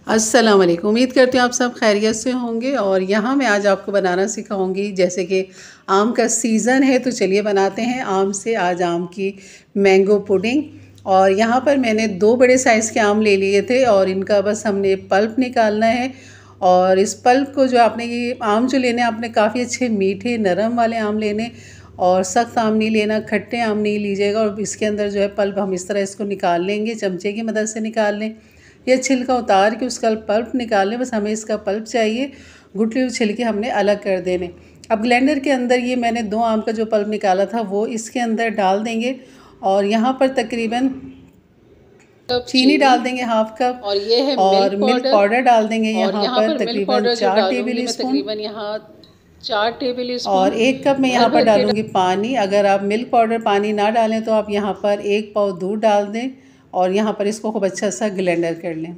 अस्सलाम वालेकुम। उम्मीद करती हूँ आप सब खैरियत से होंगे। और यहाँ मैं आज आपको बनाना सिखाऊंगी, जैसे कि आम का सीज़न है तो चलिए बनाते हैं आम से आज आम की मैंगो पुडिंग। और यहाँ पर मैंने 2 बड़े साइज़ के आम ले लिए थे और इनका बस हमने पल्प निकालना है। और इस पल्प को जो आपने ये आम जो लेने आपने काफ़ी अच्छे मीठे नरम वाले आम लेने, और सख्त आम नहीं लेना, खट्टे आम नहीं लीजिएगा। और इसके अंदर जो है पल्प हम इस तरह इसको निकाल लेंगे, चमचे की मदद से निकाल लें या छिलका उतार के उसका पल्प निकाल लें। बस हमें इसका पल्प चाहिए, गुठली और छिलके हमने अलग कर देने। अब ब्लेंडर के अंदर ये मैंने 2 आम का जो पल्प निकाला था वो इसके अंदर डाल देंगे। और यहाँ पर तकरीबन चीनी डाल देंगे हाफ कप, और ये है और मिल्क पाउडर डाल देंगे यहाँ पर तकरीबन 4 टेबल स्पून, यहाँ 4 टेबल स्पून। और 1 कप मैं यहाँ पर डालूँगी पानी। अगर आप मिल्क पाउडर पानी ना डालें तो आप यहाँ पर 1 पाव दूध डाल दें और यहाँ पर इसको खूब अच्छा सा ग्लेंडर कर लें।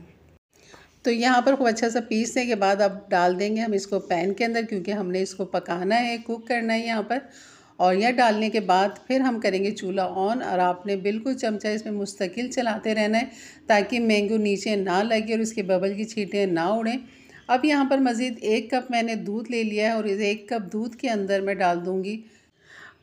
तो यहाँ पर खूब अच्छा सा पीसने के बाद अब डाल देंगे हम इसको पैन के अंदर, क्योंकि हमने इसको पकाना है, कुक करना है यहाँ पर। और यह डालने के बाद फिर हम करेंगे चूल्हा ऑन, और आपने बिल्कुल चमचा इसमें मुस्तकिल चलाते रहना है ताकि मैंगो नीचे ना लगे और इसके बबल की छींटें ना उड़ें। अब यहाँ पर मज़ीद 1 कप मैंने दूध ले लिया है और इस 1 कप दूध के अंदर मैं डाल दूँगी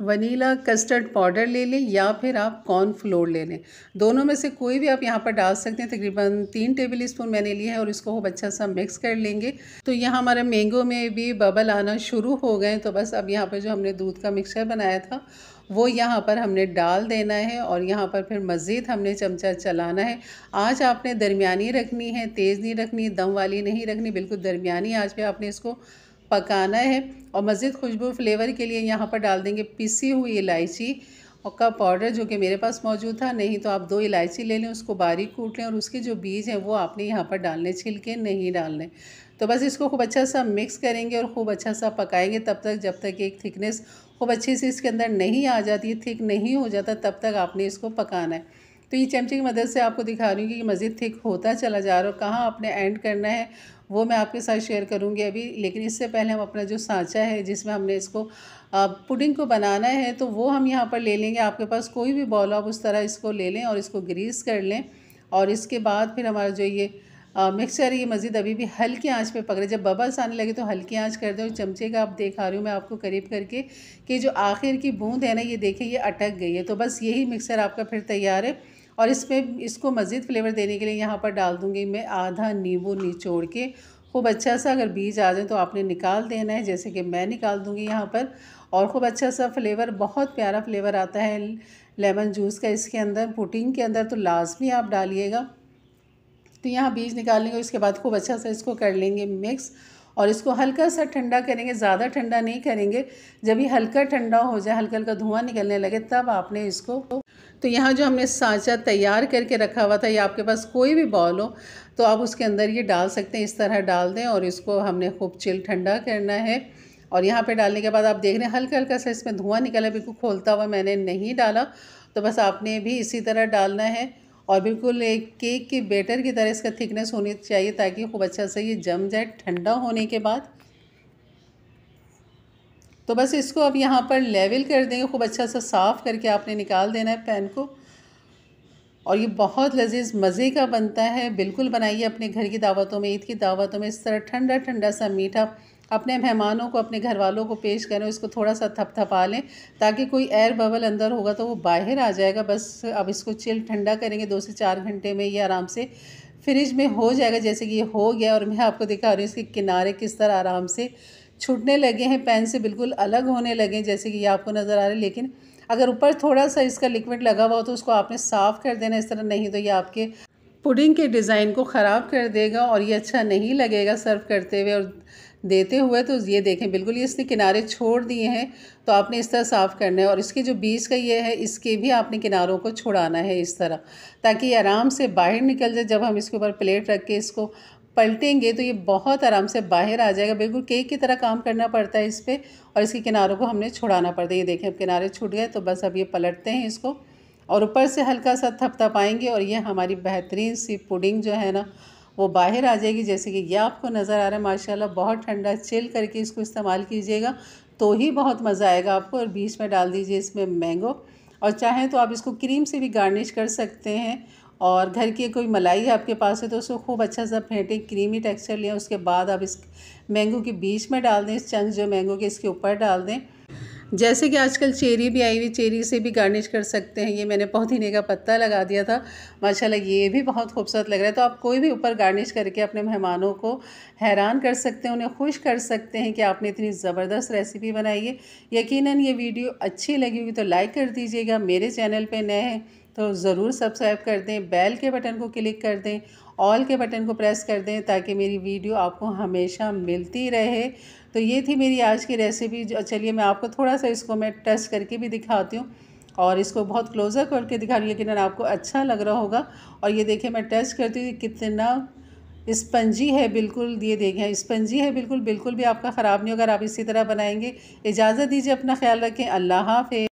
वनीला कस्टर्ड पाउडर ले लें या फिर आप कॉर्नफ्लोर ले लें। दोनों में से कोई भी आप यहाँ पर डाल सकते हैं। तकरीबन 3 टेबल स्पून मैंने लिया है और इसको खूब अच्छा सा मिक्स कर लेंगे। तो यहाँ हमारे मैंगो में भी बबल आना शुरू हो गए। तो बस अब यहाँ पर जो हमने दूध का मिक्सचर बनाया था वो यहाँ पर हमने डाल देना है और यहाँ पर फिर मज़ीद हमने चमचा चलाना है। आँच आपने दरमियानी रखनी है, तेज़ नहीं रखनी, दम वाली नहीं रखनी, बिल्कुल दरमियानी आँच पे आपने इसको पकाना है। और मज़ीद खुशबू फ्लेवर के लिए यहाँ पर डाल देंगे पिसी हुई इलायची और का पाउडर, जो कि मेरे पास मौजूद था। नहीं तो आप 2 इलायची ले लें, उसको बारीक कूट लें और उसके जो बीज हैं वो आपने यहाँ पर डालने, छिलके नहीं डालने। तो बस इसको खूब अच्छा सा मिक्स करेंगे और खूब अच्छा सा पकाएंगे तब तक जब तक एक थिकनेस खूब अच्छी सी इसके अंदर नहीं आ जाती, थिक नहीं हो जाता, तब तक आपने इसको पकाना है। तो ये चमचे की मदद से आपको दिखा रही हूँ कि मज़ीद थिक होता चला जा रहा है। कहाँ आपने एंड करना है वो मैं आपके साथ शेयर करूँगी अभी, लेकिन इससे पहले हम अपना जो सांचा है जिसमें हमने इसको पुडिंग को बनाना है तो वो हम यहाँ पर ले लेंगे। आपके पास कोई भी बॉल आप उस तरह इसको ले लें और इसको ग्रीस कर लें। और इसके बाद फिर हमारा जो ये मिक्सचर ये मज़ीद अभी भी हल्की आंच पे पकड़े। जब बबल्स आने लगे तो हल्की आंच कर दें। और चमचे का आप दिखा रही हूँ मैं आपको करीब करके कि जो आखिर की बूंद है ना, ये देखिए ये अटक गई है। तो बस यही मिक्सचर आपका फिर तैयार है। और इसमें इसको मज़ीद फ्लेवर देने के लिए यहाँ पर डाल दूँगी मैं आधा नींबू निचोड़ के। खूब अच्छा सा अगर बीज आ जाए तो आपने निकाल देना है, जैसे कि मैं निकाल दूँगी यहाँ पर। और खूब अच्छा सा फ्लेवर, बहुत प्यारा फ्लेवर आता है लेमन जूस का इसके अंदर, पुडिंग के अंदर, तो लाजमी आप डालिएगा। तो यहाँ बीज निकाल लेंगे, इसके बाद खूब अच्छा सा इसको कर लेंगे मिक्स और इसको हल्का सा ठंडा करेंगे, ज़्यादा ठंडा नहीं करेंगे। जब ये हल्का ठंडा हो जाए, हल्का हल्का धुआं निकलने लगे, तब आपने इसको, तो यहाँ जो हमने सांचा तैयार करके रखा हुआ था, या आपके पास कोई भी बॉल हो तो आप उसके अंदर ये डाल सकते हैं, इस तरह डाल दें। और इसको हमने खूब चिल ठंडा करना है। और यहाँ पे डालने के बाद आप देख रहे हैं हल्का हल्का सा इसमें धुआं निकला, बिल्कुल खोलता हुआ मैंने नहीं डाला। तो बस आपने भी इसी तरह डालना है और बिल्कुल एक केक के बैटर की तरह इसका थिकनेस होनी चाहिए ताकि खूब अच्छा से ये जम जाए ठंडा होने के बाद। तो बस इसको अब यहाँ पर लेवल कर देंगे, खूब अच्छा सा साफ़ करके आपने निकाल देना है पैन को। और ये बहुत लजीज मज़े का बनता है, बिल्कुल बनाइए अपने घर की दावतों में, ईद की दावतों में इस तरह ठंडा ठंडा सा मीठा अपने मेहमानों को, अपने घर वालों को पेश करें। इसको थोड़ा सा थपथपा लें ताकि कोई एयर बबल अंदर होगा तो वो बाहर आ जाएगा। बस अब इसको चिल ठंडा करेंगे, 2 से 4 घंटे में ये आराम से फ्रिज में हो जाएगा। जैसे कि ये हो गया और मैं आपको दिखा रही हूँ इसके किनारे किस तरह आराम से छूटने लगे हैं, पैन से बिल्कुल अलग होने लगे हैं, जैसे कि ये आपको नज़र आ रहा है। लेकिन अगर ऊपर थोड़ा सा इसका लिक्विड लगा हुआ हो तो उसको आपने साफ़ कर देना इस तरह, नहीं तो ये आपके पुडिंग के डिज़ाइन को ख़राब कर देगा और ये अच्छा नहीं लगेगा सर्व करते हुए और देते हुए। तो ये देखें बिल्कुल ये इसने किनारे छोड़ दिए हैं, तो आपने इस तरह साफ़ करना है। और इसके जो बीच का ये है, इसके भी आपने किनारों को छुड़ाना है इस तरह, ताकि ये आराम से बाहर निकल जाए। जब हम इसके ऊपर प्लेट रख के इसको पलटेंगे तो ये बहुत आराम से बाहर आ जाएगा। बिल्कुल केक की तरह काम करना पड़ता है इस पर, और इसके किनारों को हमने छुड़ाना पड़ता है। ये देखें अब किनारे छूट गए। तो बस अब ये पलटते हैं इसको और ऊपर से हल्का सा थपथपाएंगे और ये हमारी बेहतरीन सी पुडिंग जो है ना वो बाहर आ जाएगी। जैसे कि ये आपको नज़र आ रहा है माशाल्लाह, बहुत ठंडा, चिल करके इसको इस्तेमाल कीजिएगा तो ही बहुत मज़ा आएगा आपको। और बीच में डाल दीजिए इसमें मैंगो, और चाहें तो आप इसको क्रीम से भी गार्निश कर सकते हैं। और घर की कोई मलाई आपके पास है तो उसको खूब अच्छा सा फेंटें, क्रीमी टेक्सचर लें। उसके बाद आप इस मैंगो के बीच में डाल दें, इस चंक जो मैंगो के इसके ऊपर डाल दें। जैसे कि आजकल चेरी भी आई हुई, चेरी से भी गार्निश कर सकते हैं। ये मैंने पुदीने का पत्ता लगा दिया था, माशाल्लाह ये भी बहुत खूबसूरत लग रहा है। तो आप कोई भी ऊपर गार्निश करके अपने मेहमानों को हैरान कर सकते हैं, उन्हें खुश कर सकते हैं कि आपने इतनी ज़बरदस्त रेसिपी बनाई है। यकीनन ये वीडियो अच्छी लगी होगी तो लाइक कर दीजिएगा। मेरे चैनल पर नए हैं तो ज़रूर सब्सक्राइब कर दें, बेल के बटन को क्लिक कर दें, ऑल के बटन को प्रेस कर दें ताकि मेरी वीडियो आपको हमेशा मिलती रहे। तो ये थी मेरी आज की रेसिपी। जो चलिए मैं आपको थोड़ा सा इसको मैं टच करके भी दिखाती हूँ और इसको बहुत क्लोज़र करके दिखा रही हूँ, यकीनन आपको अच्छा लग रहा होगा। और ये देखिए मैं टच करती हूँ कितना स्पंजी है, बिल्कुल ये देखें स्पंजी है, बिल्कुल भी आपका ख़राब नहीं होगा अगर आप इसी तरह बनाएंगे। इजाज़त दीजिए, अपना ख्याल रखें, अल्लाह हाफ़िज़।